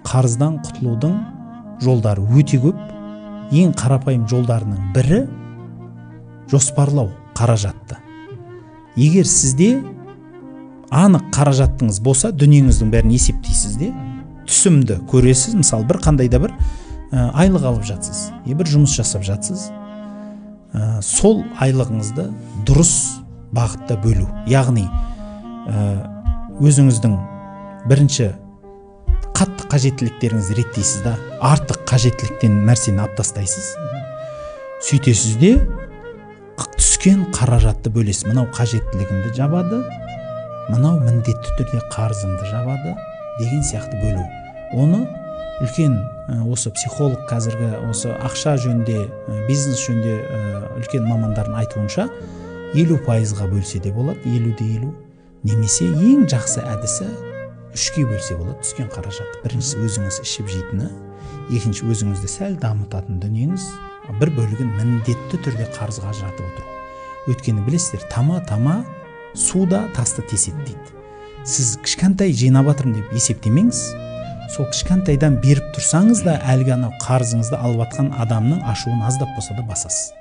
қарыздан құтылудың жолдары өте көп. Ең қарапайым жолдарының бірі жоспарлау қаражатты. Егер сізде анық қаражатыңыз болса, дүниеңіздің бәрін есептейсіз де, түсімді көресіз. Мысалы, бір қандай да бір айлық алып жатсыз, бір жұмыс жасап жатсыз. Сол айлығыңызды дұрыс бағытта бөлу. Яғни өзіңіздің бірінші қатты қажеттіліктеріңізді реттейсіз да, артық қажеттіліктен нәрсені алып тастайсыз. Сөйтесіз де түскен қаражатты бөлесіз. Мынау қажеттілігімді жабады, мынау міндетті түрде қарызымды жабады деген сияқты бөлу. Оны үлкен осы психолог қазіргі осы ақша жөнінде, бизнес жөнінде үлкен мамандардың айтуынша 50%-ға бөлсе де болады, 50-50. Немесе ең жақсы әдісі 3-ке бөлсе болады түскен қаражатты. Біріншісі өзіңіз ішіп жейтіні, екінші өзіңізді сәл дамытатын дүниеңіз, бір бөлігін міндетті түрде қарызға ажыратып отыру. Өйткені білесіздер, тама суда тасты теседі дейді. Сіз кішкентай жинап жатырмын деп есептемеңіз. Сол кішкентайдан беріп тұрсаңыз да әлгі анау қарызыңызды алып жатқан адамның ашуын аздап болса да басасыз.